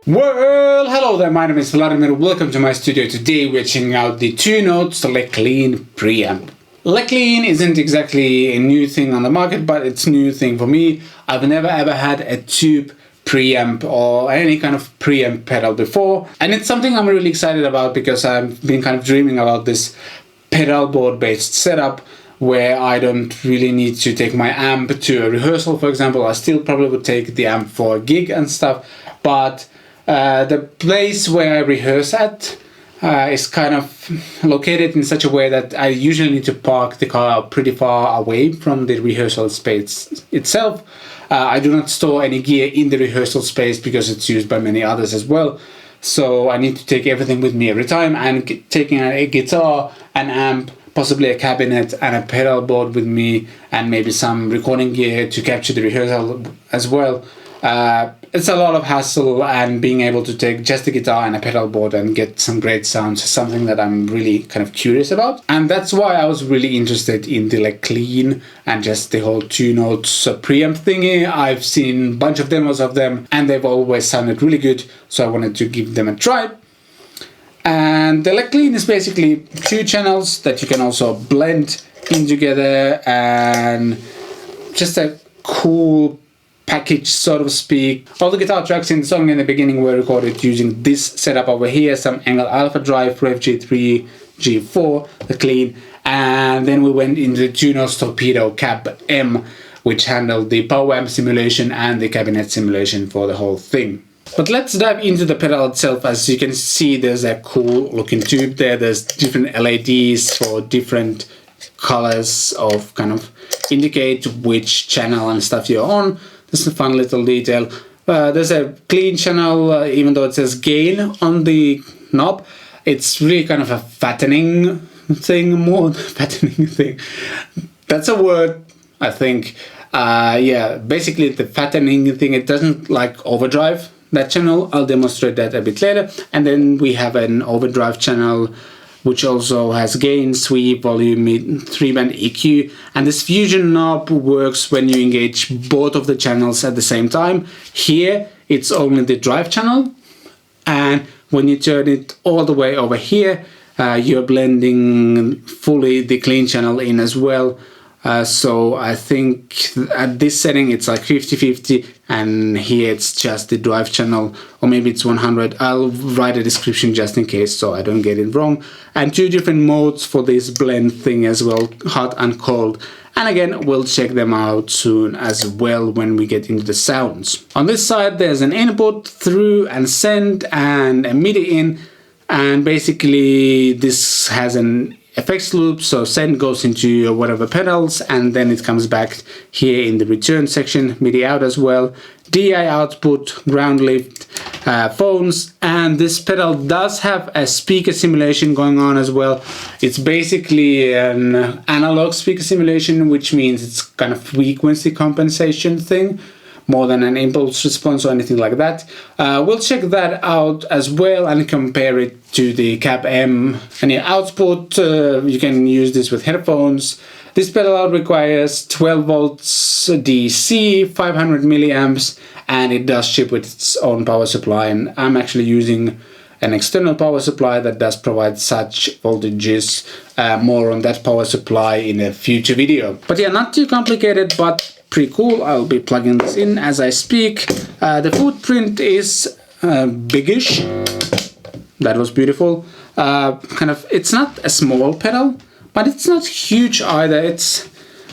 Well, hello there, my name is Vlad. Welcome to my studio. Today we're checking out the Two Notes LeClean preamp. LeClean isn't exactly a new thing on the market, but it's a new thing for me. I've never ever had a tube preamp or any kind of preamp pedal before, and it's something I'm really excited about because I've been kind of dreaming about this pedalboard based setup where I don't really need to take my amp to a rehearsal, for example. I still probably would take the amp for a gig and stuff, but the place where I rehearse at is kind of located in such a way that I usually need to park the car pretty far away from the rehearsal space itself. I do not store any gear in the rehearsal space because it's used by many others as well. So I need to take everything with me every time, and taking a guitar, an amp, possibly a cabinet and a pedal board with me, and maybe some recording gear to capture the rehearsal as well. It's a lot of hassle, and being able to take just the guitar and a pedal board and get some great sounds is something that I'm really kind of curious about. And that's why I was really interested in the LeClean and just the whole Two Notes preamp thingy. I've seen a bunch of demos of them and they've always sounded really good, so I wanted to give them a try. And the LeClean is basically two channels that you can also blend in together, and just a cool package, so to speak. All the guitar tracks in the song in the beginning were recorded using this setup over here, some Angle Alpha Drive, Rev G3, G4, LeClean, and then we went into the Two Notes Torpedo Cab M, which handled the power amp simulation and the cabinet simulation for the whole thing. But let's dive into the pedal itself. As you can see, there's a cool looking tube there. There's different LEDs for different colors of kind of indicate which channel and stuff you're on. This is a fun little detail. There's a clean channel, even though it says gain on the knob. It's really kind of a fattening thing, fattening thing. That's a word, I think. Yeah, basically the fattening thing, it doesn't like overdrive that channel. I'll demonstrate that a bit later. And then we have an overdrive channel, which also has gain, sweep, volume, 3-band EQ. And this fusion knob works when you engage both of the channels at the same time. Here, it's only the drive channel. And when you turn it all the way over here, you're blending fully the clean channel in as well. So I think at this setting it's like 50-50, and here it's just the drive channel, or maybe it's 100. I'll write a description just in case so I don't get it wrong. And two different modes for this blend thing as well, hot and cold. And again, we'll check them out soon as well when we get into the sounds. On this side there's an input, through and send, and a MIDI in, and basically this has an effects loop, so send goes into whatever pedals and then it comes back here in the return section, MIDI out as well, DI output, ground lift, phones, and this pedal does have a speaker simulation going on as well. It's basically an analog speaker simulation, which means it's kind of frequency compensation thing, more than an impulse response or anything like that. We'll check that out as well and compare it to the Cab M. And the output, you can use this with headphones. This pedal out requires 12 volts DC, 500 milliamps, and it does ship with its own power supply. And I'm actually using an external power supply that does provide such voltages. More on that power supply in a future video. But yeah, not too complicated, but pretty cool. I'll be plugging this in as I speak. The footprint is biggish. That was beautiful. It's not a small pedal, but it's not huge either. It's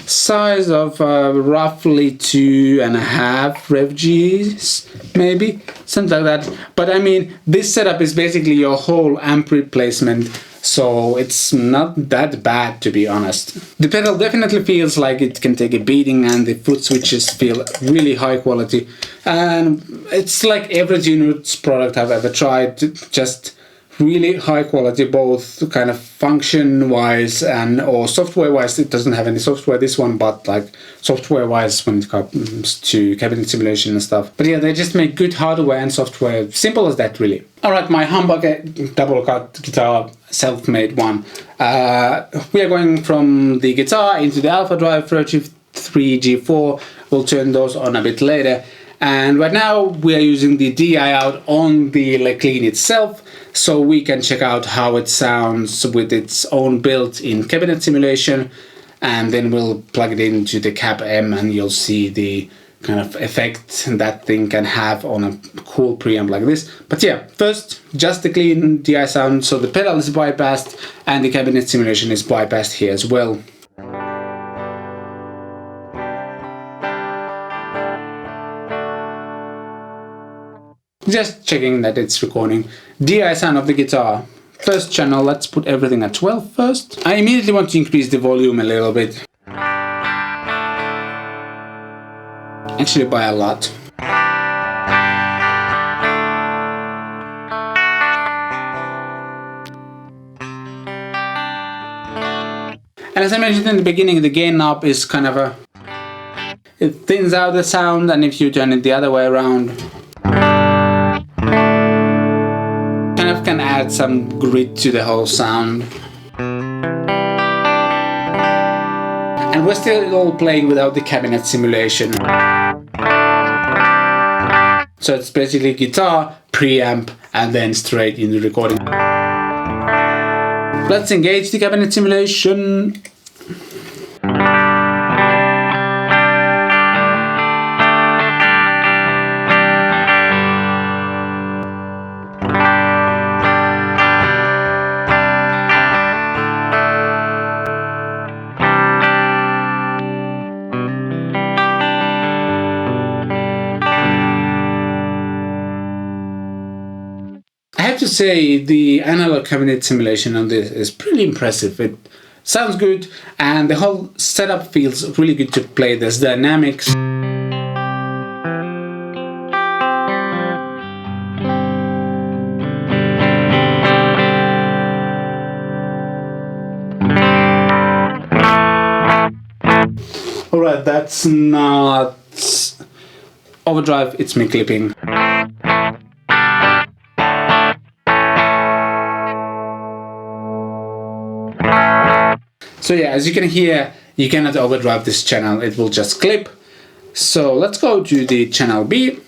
size of roughly 2.5 Rev Gs, maybe something like that. But I mean, this setup is basically your whole amp replacement, so it's not that bad, to be honest. The pedal definitely feels like it can take a beating, and the foot switches feel really high quality. And it's like every Two Notes product I've ever tried, just really high quality, both kind of function wise and or software wise. It doesn't have any software, this one, but like software wise when it comes to cabinet simulation and stuff. But yeah, they just make good hardware and software, simple as that really. Alright, my humbucker double cut guitar, self-made one. We are going from the guitar into the Alpha Drive, Rev G3, G4. We'll turn those on a bit later. And right now we are using the DI out on the LeClean itself, so we can check out how it sounds with its own built-in cabinet simulation, and then we'll plug it into the CapM and you'll see the kind of effect that thing can have on a cool preamp like this. But yeah, first, just the clean DI sound, so the pedal is bypassed and the cabinet simulation is bypassed here as well. Just checking that it's recording. DI sound of the guitar. First channel, let's put everything at 12 first. I immediately want to increase the volume a little bit. Actually by a lot. And as I mentioned in the beginning, the gain knob is kind of a... it thins out the sound, and if you turn it the other way around, kind of can add some grit to the whole sound. And we're still all playing without the cabinet simulation. So it's basically guitar, preamp, and then straight in the recording. Let's engage the cabinet simulation. I have to say the analog cabinet simulation on this is pretty impressive. It sounds good and the whole setup feels really good to play. There's dynamics. Alright, that's not overdrive, it's me clipping. So yeah, as you can hear, you cannot overdrive this channel, it will just clip. So let's go to the channel B.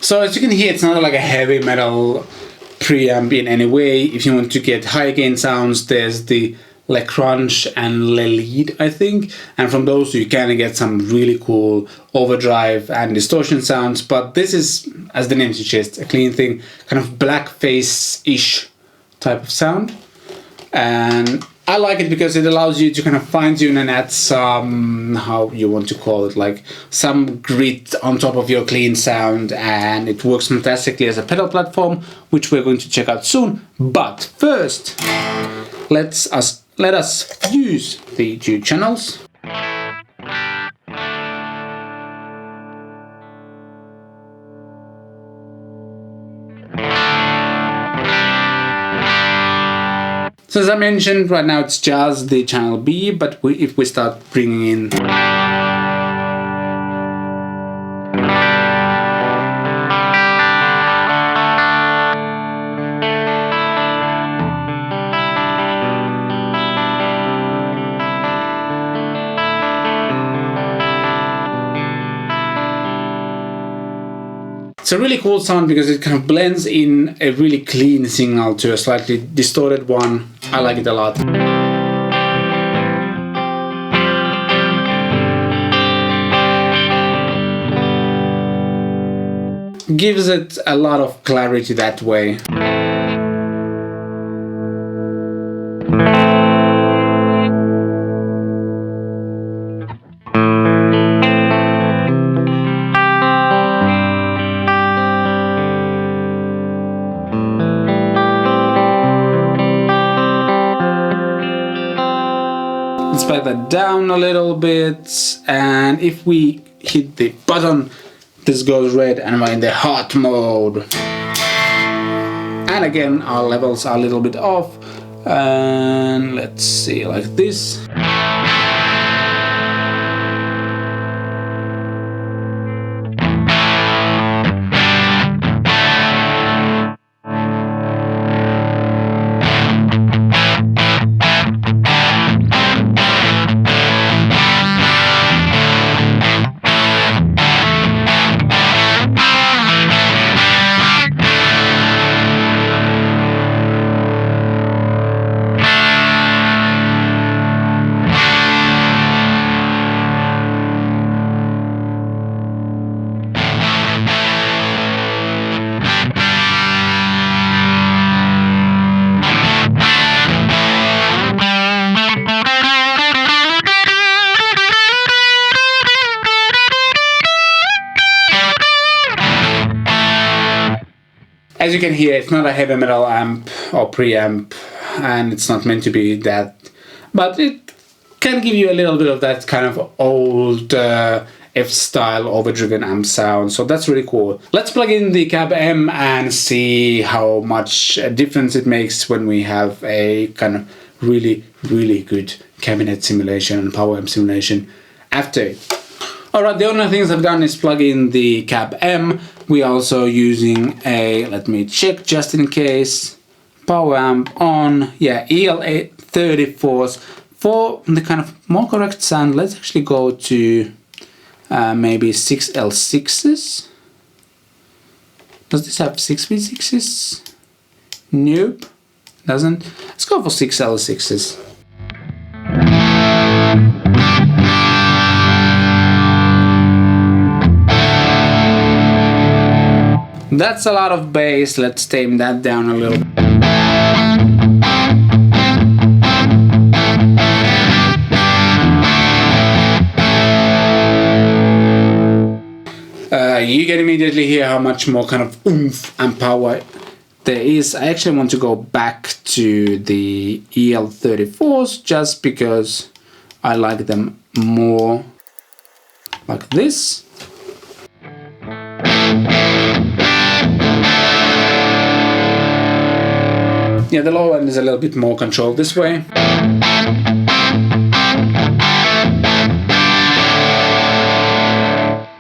So as you can hear, it's not like a heavy metal preamp in any way. If you want to get high gain sounds, there's the Le Crunch and Le Lead, I think. And from those you can get some really cool overdrive and distortion sounds. But this is, as the name suggests, a clean thing, kind of blackface-ish type of sound. And I like it because it allows you to kind of fine tune and add some, how you want to call it, like some grit on top of your clean sound, and it works fantastically as a pedal platform, which we're going to check out soon. But first, let us use the two channels. So as I mentioned, right now it's just the channel B, but if we start bringing in It's a really cool sound because it kind of blends in a really clean signal to a slightly distorted one. I like it a lot. Gives it a lot of clarity that way. Let's back that down a little bit, and if we hit the button, this goes red and we're in the hot mode. And again, our levels are a little bit off. And let's see, like this. As you can hear, it's not a heavy metal amp or preamp, and it's not meant to be that, but it can give you a little bit of that kind of old F-style overdriven amp sound, so that's really cool. Let's plug in the Cab M and see how much difference it makes when we have a kind of really good cabinet simulation and power amp simulation after it. Alright, the only things I've done is plug in the Cab M. We're also using a, let me check just in case, power amp on, yeah, EL34s. For the kind of more correct sound, let's actually go to maybe 6L6s. Does this have 6V6s? Nope, doesn't. Let's go for 6L6s. That's a lot of bass. Let's tame that down a little. You can immediately hear how much more kind of oomph and power there is. I actually want to go back to the EL34s just because I like them more like this. Yeah, the low end is a little bit more controlled this way.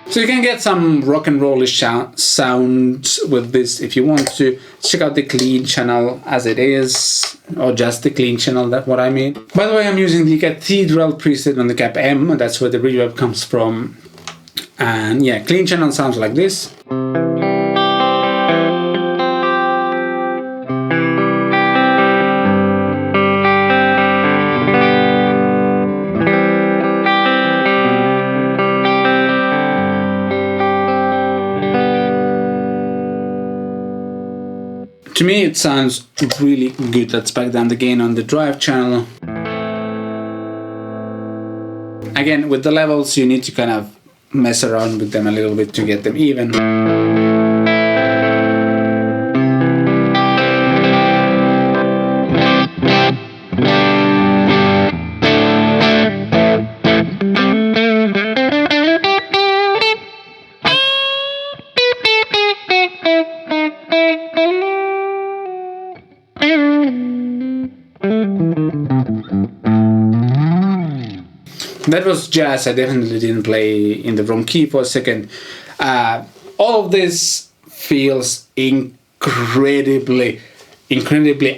So you can get some rock and rollish sound with this if you want to. Check out the clean channel as it is, or just the clean channel, that's what I mean. By the way, I'm using the Cathedral preset on the Cab M, and that's where the reverb comes from. And yeah, clean channel sounds like this. To me it sounds really good. Let's back down the gain on the drive channel. Again, with the levels you need to kind of mess around with them a little bit to get them even. That was jazz. I definitely didn't play in the wrong key for a second. All of this feels incredibly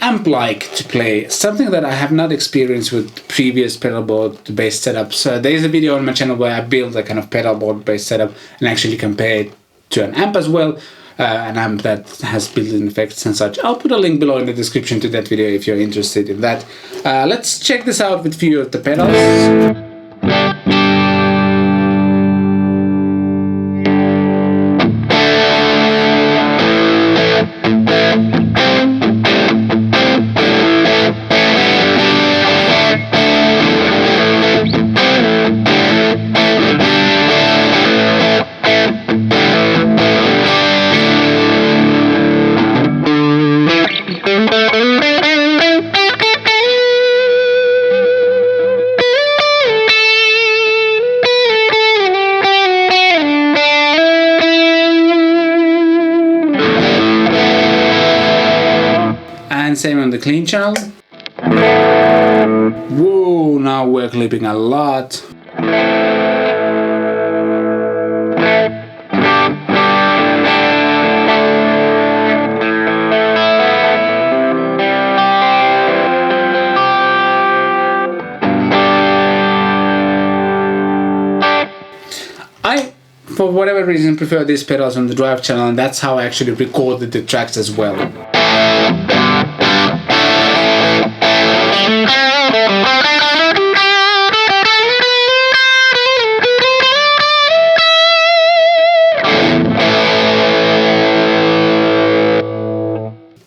amp-like to play. Something that I have not experienced with previous pedalboard based setups. There is a video on my channel where I built a kind of pedalboard based setup and actually compared to an amp as well, an amp that has built-in effects and such. I'll put a link below in the description to that video if you're interested in that. Let's check this out with a few of the pedals. And same on the clean channel. Whoa, now we're clipping a lot. I, for whatever reason, prefer these pedals on the drive channel, and that's how I actually recorded the tracks as well.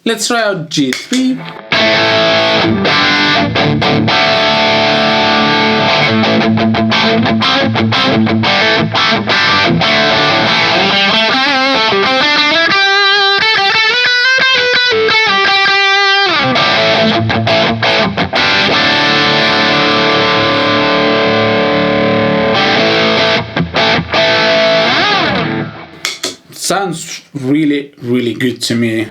Let's try out G3. Sounds really, really good to me.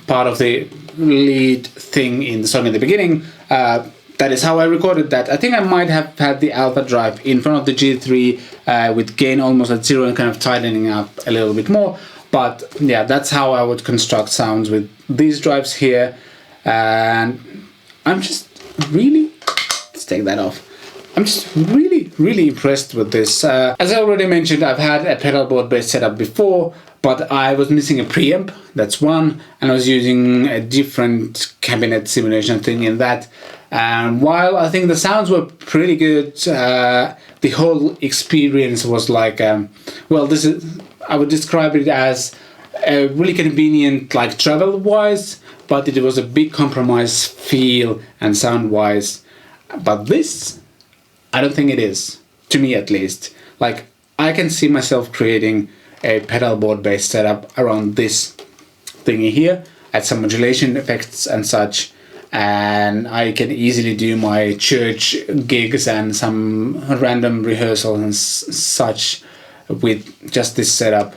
Part of the lead thing in the song in the beginning. That is how I recorded that. I think I might have had the alpha drive in front of the G3 with gain almost at zero and kind of tightening up a little bit more. But yeah, that's how I would construct sounds with these drives here. And I'm just really, let's take that off. I'm just really impressed with this. As I already mentioned, I've had a pedalboard based setup before, but I was missing a preamp, that's one, and I was using a different cabinet simulation thing in that. And while I think the sounds were pretty good, the whole experience was like, well, this is, I would describe it as really convenient, like travel-wise, but it was a big compromise feel and sound-wise. But this, I don't think it is, to me at least. Like, I can see myself creating a pedalboard based setup around this thingy here, add some modulation effects and such, and I can easily do my church gigs and some random rehearsals and such with just this setup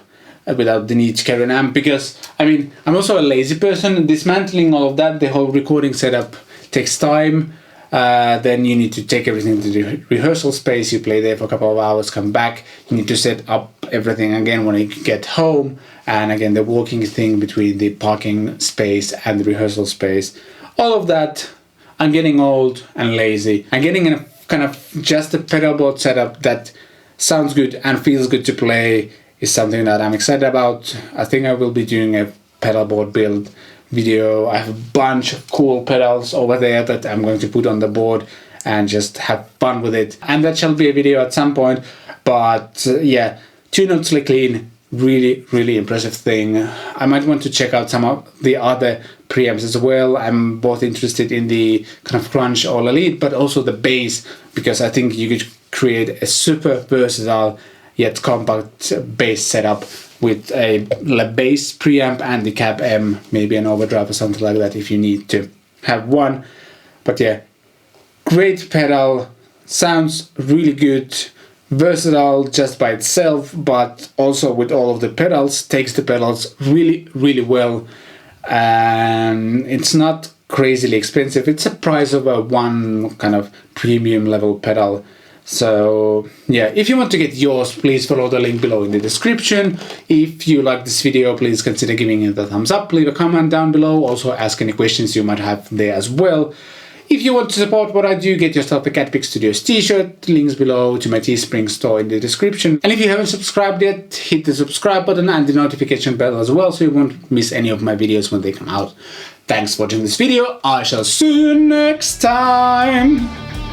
without the need to carry an amp, because I mean, I'm also a lazy person. Dismantling all of that, the whole recording setup takes time. Then you need to take everything to the rehearsal space, you play there for a couple of hours, come back, you need to set up everything again when you get home, and again the walking thing between the parking space and the rehearsal space. All of that, I'm getting old and lazy. I'm getting a kind of just a pedalboard setup that sounds good and feels good to play is something that I'm excited about. I think I will be doing a pedalboard build video. I have a bunch of cool pedals over there that I'm going to put on the board and just have fun with it, and that shall be a video at some point. But yeah, Two Notes LeClean, really impressive thing. I might want to check out some of the other preamps as well. I'm both interested in the kind of crunch or elite, but also the bass, because I think you could create a super versatile yet compact bass setup with a bass preamp and the Cap M, maybe an overdrive or something like that if you need to have one. But yeah, great pedal, sounds really good, versatile just by itself, but also with all of the pedals, takes the pedals really well. And it's not crazily expensive. It's a price of a one kind of premium level pedal. So yeah, if you want to get yours, please follow the link below in the description. If you like this video, please consider giving it a thumbs up, leave a comment down below, also ask any questions you might have there as well. If you want to support what I do, get yourself a CatPick Studios t-shirt, links below to my Teespring store in the description. And if you haven't subscribed yet, hit the subscribe button and the notification bell as well, so you won't miss any of my videos when they come out. Thanks for watching this video. I shall see you next time.